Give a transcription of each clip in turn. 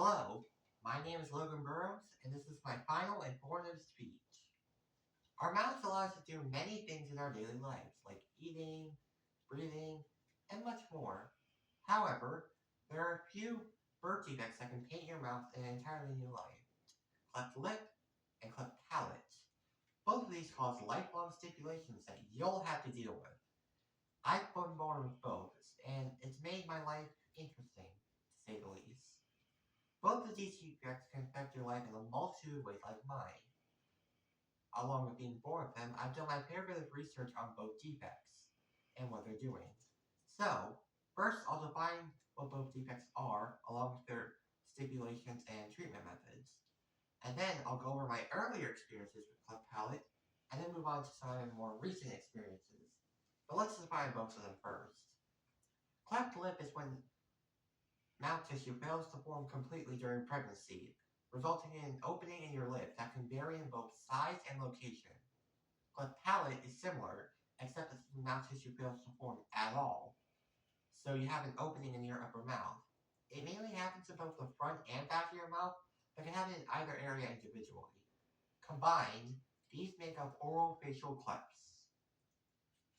Hello, my name is Logan Burrows, and this is my final informative speech. Our mouths allow us to do many things in our daily lives, like eating, breathing, and much more. However, there are a few birth defects that can paint your mouth an entirely new life: cleft lip and cleft palate. Both of these cause lifelong stipulations that you'll have to deal with. I've been born with both, and it's made my life interesting, to say the least. Both of these defects can affect your life in a multitude of ways like mine. Along with being born with them, I've done my fair bit of research on both defects and what they're doing. So, first I'll define what both defects are, along with their stipulations and treatment methods. And then I'll go over my earlier experiences with cleft palate, and then move on to some of my more recent experiences. But let's define both of them first. Cleft lip is when mouth tissue fails to form completely during pregnancy, resulting in an opening in your lip that can vary in both size and location. Cleft palate is similar, except that the mouth tissue fails to form at all, so you have an opening in your upper mouth. It mainly happens in both the front and back of your mouth, but can happen in either area individually. Combined, these make up orofacial clefts.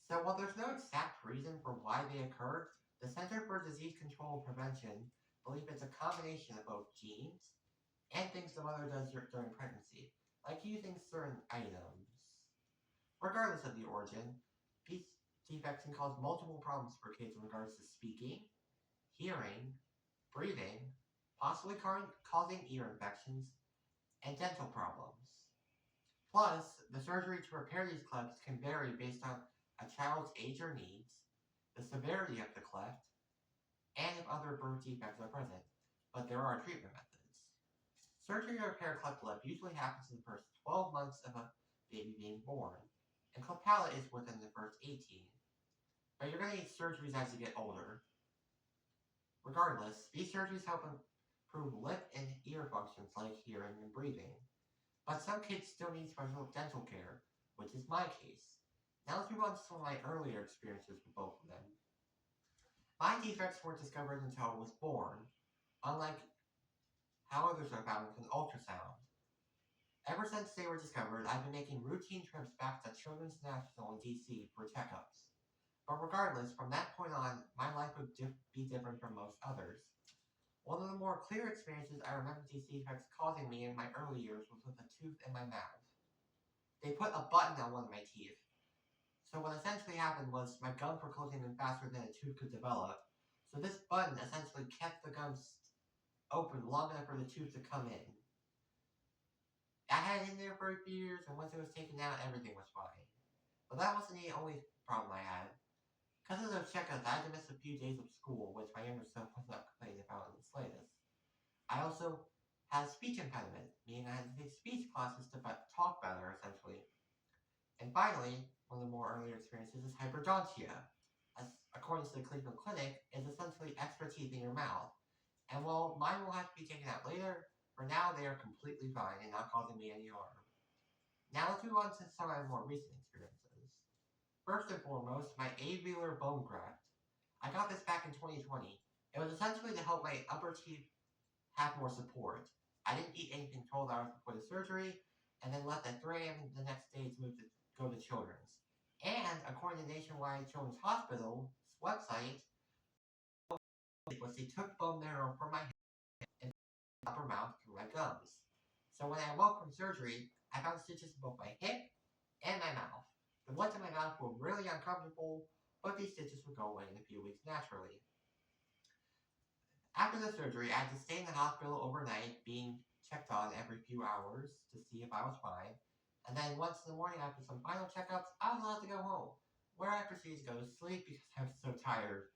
So while there's no exact reason for why they occur, the Center for Disease Control and Prevention believe it's a combination of both genes and things the mother does during pregnancy, like using certain items. Regardless of the origin, these defects can cause multiple problems for kids in regards to speaking, hearing, breathing, possibly causing ear infections, and dental problems. Plus, the surgery to repair these clefts can vary based on a child's age or needs, the severity of the cleft, and if other birth defects are present, but there are treatment methods. Surgery to repair cleft lip usually happens in the first 12 months of a baby being born, and cleft palate is within the first 18. But you're going to need surgeries as you get older. Regardless, these surgeries help improve lip and ear functions like hearing and breathing. But some kids still need special dental care, which is my case. Now let's move on to some of my earlier experiences with both of them. My defects weren't discovered until I was born, unlike how others are found with an ultrasound. Ever since they were discovered, I've been making routine trips back to Children's National in DC for checkups. But regardless, from that point on, my life would be different from most others. One of the more clear experiences I remember these defects causing me in my early years was with a tooth in my mouth. They put a button on one of my teeth. So what essentially happened was my gums were closing in faster than a tooth could develop. So this button essentially kept the gums open long enough for the tooth to come in. I had it in there for a few years, and once it was taken out, everything was fine. But that wasn't the only problem I had. Because of those checkups, I had to miss a few days of school, which my younger self was not complaining about in the slightest. I also had a speech impediment, meaning I had to take speech classes to talk better, essentially. And finally, one of the more earlier experiences is hyperdontia, as according to the Cleveland Clinic, is essentially extra teeth in your mouth. And while mine will have to be taken out later, for now they are completely fine and not causing me any harm. Now let's move on to some of my more recent experiences. First and foremost, my alveolar bone graft. I got this back in 2020. It was essentially to help my upper teeth have more support. I didn't eat anything 12 hours before the surgery, and then left at 3 a.m. the next day to go to Children's. And according to Nationwide Children's Hospital's website, was they took bone marrow from my head and upper mouth through my gums. So when I awoke from surgery, I found stitches in both my hip and my mouth. The ones in my mouth were really uncomfortable, but these stitches would go away in a few weeks naturally. After the surgery, I had to stay in the hospital overnight, being checked on every few hours to see if I was fine. And then once in the morning, after some final checkups, I was allowed to go home, where I proceeded to go to sleep because I was so tired.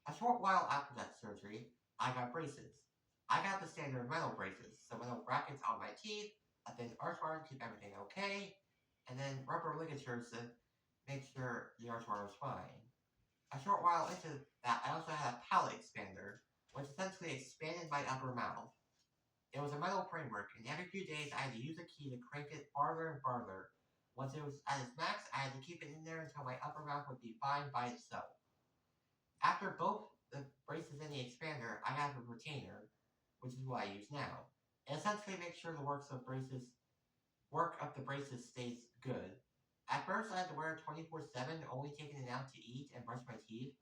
A short while after that surgery, I got braces. I got the standard metal braces, so metal brackets on my teeth, a thin arch wire to keep everything okay, and then rubber ligatures to make sure the arch wire was fine. A short while into that, I also had a palate expander, which essentially expanded my upper mouth. It was a metal framework, and every few days I had to use a key to crank it farther and farther. Once it was at its max, I had to keep it in there until my upper mouth would be fine by itself. After both the braces and the expander, I have a retainer. which is what I use now. It essentially makes sure the work of the braces stays good. At first, I had to wear it 24/7, only taking it out to eat and brush my teeth.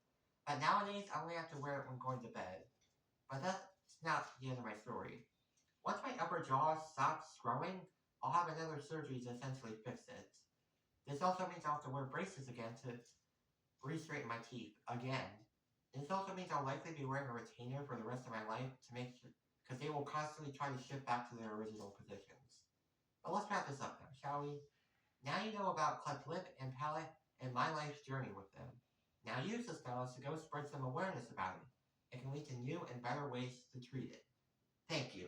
But nowadays, I only have to wear it when going to bed. But that's not the end of my story. Once my upper jaw stops growing, I'll have another surgery to essentially fix it. This also means I'll have to wear braces again to re-straighten my teeth again. This also means I'll likely be wearing a retainer for the rest of my life to make sure, because they will constantly try to shift back to their original positions. But let's wrap this up now, shall we? Now you know about cleft lip and palate and my life's journey with them. Now use this knowledge to go spread some awareness about it. It can lead to new and better ways to treat it. Thank you.